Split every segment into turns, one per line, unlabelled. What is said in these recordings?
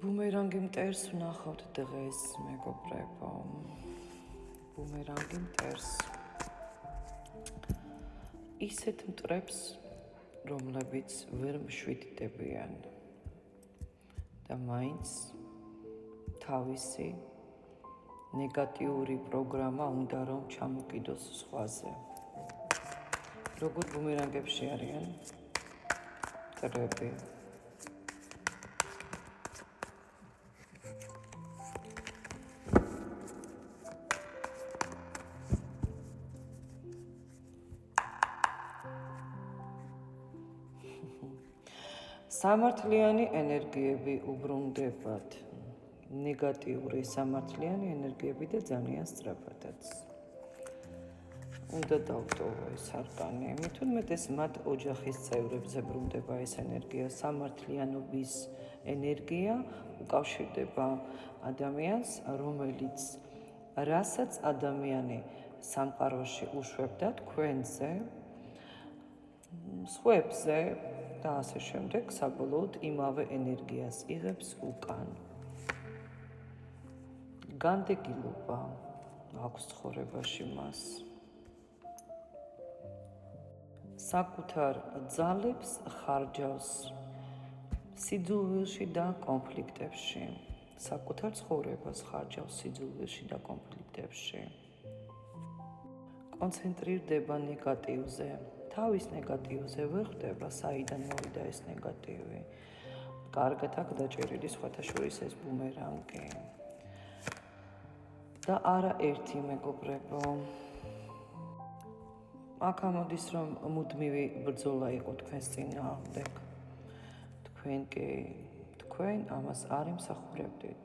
ბუმერანგი მტერს ვნახავთ დღეს, მეგობრებო. ბუმერანგი მტერს. ისეთ მტრებს, რომლებიც ვერ მშვიდდებიან და მაინც თავისი ნეგატიური პროგრამა უნდა რომ ჩამოკიდოს სხვაზე. როგორ ბუმერანგებში არიან მტრები. სამართლიანი ენერგიები უბრუნდებათ. ნეგატიური სამართლიანი ენერგიები და ძალიან სწრაფადაც. უნდა დავტოვო ეს არკანი. მით უმეტეს მათ ოჯახის წევრებზე ბრუნდება ეს ენერგია. სამართლიანობის ენერგია უკავშირდება ადამიანს, რასაც ადამიანი სამყაროში უშვებდა თქვენზე, სხვებზე და ასე შემდეგ, საბოლოოდ იმავე ენერგიას იღებს უკან. განდეგილობა აქვს ცხოვრებაში მას. საკუთარ ძალებს ხარჯავს სიძულვილში და კონფლიქტებში. საკუთარ ცხოვრებას ხარჯავს სიძულვილში და კონფლიქტებში. კონცენტრირდება ნეგატივზე. თავის ნეგატივზე ვერ ხვდება, საიდან მოვიდა ეს ნეგატივი. კარგად აქ დაჭერილი სხვათა შორის ეს ბუმერანგი. და არა ერთი, მეგობრებო. აქ ამოდის, რომ მუდმივი ბრძოლა იყო თქვენს წინააღმდეგ. თქვენ ამას არ იმსახურებდით.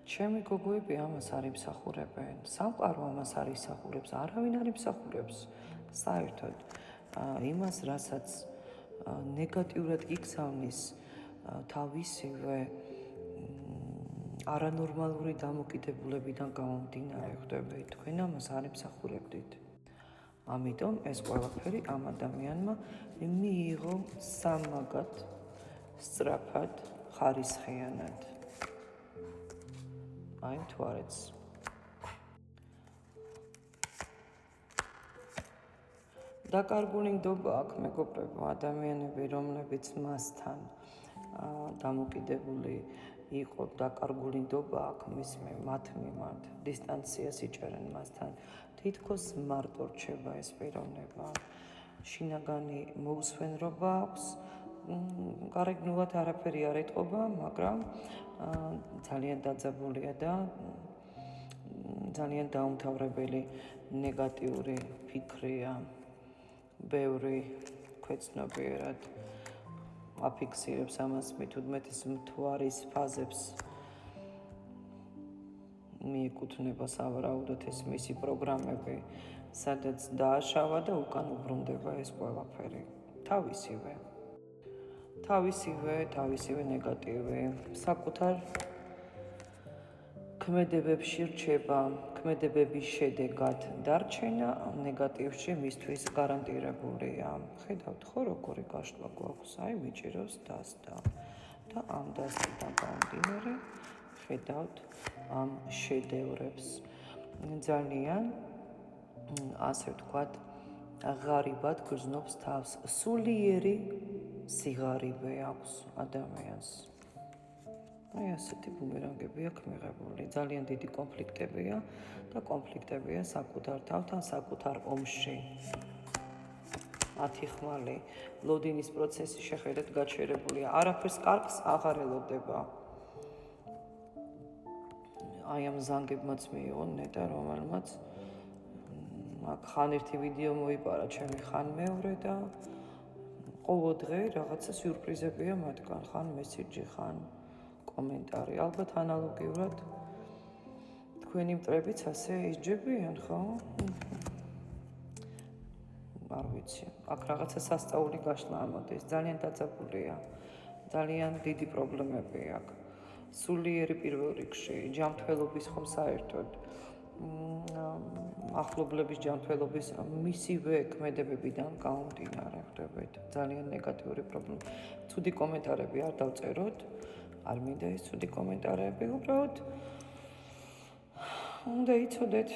ჩემი გოგოები ამას არ იმსახურებენ. სამყარო ამას არ ისახურებს, არავინ არ იმსახურებს. საერთოდ იმას, რასაც ნეგატიურად იქცავნის თავისივე არანორმალური დამოკიდებულებიდან გამომდინარე, ხვდებით, თქვენ ამას არ იმსახურებდით. ამიტომ ეს ყველაფერი ამ ადამიანმა მიიღო სამაგად, სწრაფად, ხარისხიანად. აი მთვარეც. დაკარგული ნდობა აქვს, მეგობრებო, ადამიანები, რომლებიც მასთან დამოკიდებული იყო, დაკარგული ნდობა აქვს მათ მიმართ, დისტანციას იჭერენ მასთან, თითქოს მარტო რჩება ეს პიროვნება. შინაგანი მოუსვენრობა აქვს, გარეგნულად არაფერი არ ეტყობა, მაგრამ ძალიან დაძაბულია და ძალიან დაუმთავრებელი ნეგატიური ფიქრია. ბევრი ქვეცნობიერად აფიქსირებს ამას, მით უმეტეს მთვარის ფაზებს მიეკუთვნება სავარაუდოდ ეს მისი პროგრამები, სადაც დააშავა და უკან უბრუნდება ეს ყველაფერი. თავისივე ნეგატივი, საკუთარ ქმედებებში რჩება, ქმედებების შედეგად დარჩენა ნეგატივში მისთვის გარანტირებულია. ხედავთ ხო როგორი გაშლა გვაქვს, აი მიჭირავს დასდა და ამ დასდიდან გამომდინარე ხედავთ ამ შედევრებს. ძალიან ასე ვთქვათ, ღარიბად გრძნობს თავს, სულიერი სიღარიბე აქვს ადამიანს. აი ასეთი ბუმერანგები აქვს მიღებული. ძალიან დიდი კონფლიქტებია და კონფლიქტებია საკუთარ თავთან, საკუთარ ომში. 10 ხმალი ლოდინის პროცესი შეხედეთ გაჩერებულია. არაფერს კარგს აღარ ელოდება. აი ამ ზანგებმაც მიიღო ნეტა, რომელმაც აქ ხან ერთი ვიდეო მოიპარა, ჩემი ხან მეორე და ყოველდღე რაღაცა სიურპრიზებია მათგან, ხან მესიჯი, ხან კომენტარი. ალბათ ანალოგიურად თქვენი მტრებიც ასე ისჯებიან, ხო? არ ვიცი. აქ რაღაცა სასწაული გაშლა ამოდის. ძალიან დაძაბულია. ძალიან დიდი პრობლემები აქვს. სულიერი პირველ რიგში, ჯანმრთელობის ხომ საერთოდ. ახლობლების ჯანმრთელობის მისივე ქმედებებიდან გამომდინარე, ხვდებით, ძალიან ნეგატიური პრობლემა. ცუდი კომენტარები არ დავწეროთ. არ მინდა ის ცუდი კომენტარები, უბრალოდ უნდა იცოდეთ,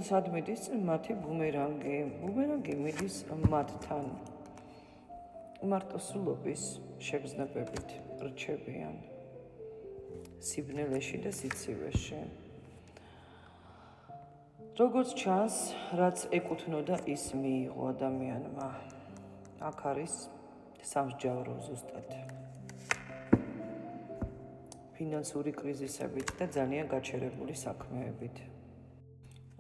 სად მიდის მათი ბუმერანგი. ბუმერანგი მიდის მათთან. მარტოსულობის შეგრძნებებით რჩებიან სიბნელეში და სიცივეში. როგორც ჩანს, რაც ეკუთვნოდა ის მიიღო ადამიანმა. აქ არის სამსჯავრო ზუსტად. ფინანსური კრიზისებით და ძალიან გაჩერებული საქმეებით.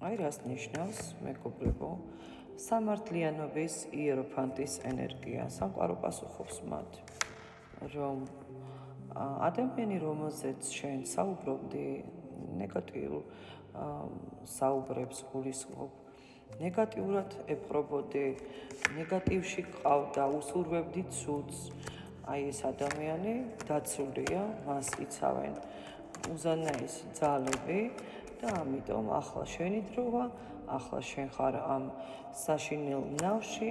აი რას ნიშნავს, მეგობრებო, სამართლიანობის იეროფანტის ენერგია. სამყარო პასუხობს მათ, რომ ადამიანი, რომელზეც შენ საუბრობდი, ნეგატიურ საუბრებს გულისხმობ, ნეგატიურად ეპყრობოდი, ნეგატივში ყავდა, უსურვებდი ცუდს. აი ეს ადამიანი დაცულია, მას იცავენ უზენაესი ძალები და ამიტომ ახლა შენი დროა, ახლა შენ ხარ ამ საშინელ ნავში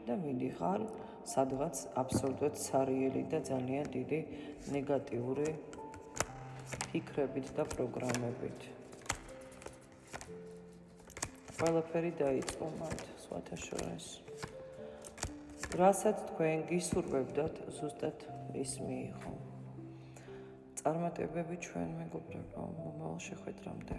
და მიდიხარ სადღაც აბსოლუტურად სარიელი და ძალიან დიდი ნეგატიური ფიქრებით და პროგრამებით. ყველაფერი დაიწყო მათ სხვათა შორის. რასაც თქვენ გისურვებდათ, ზუსტად ის მიიღო. წარმატებები ჩვენ მეგობრებო, მომავალ შეხვედრამდე.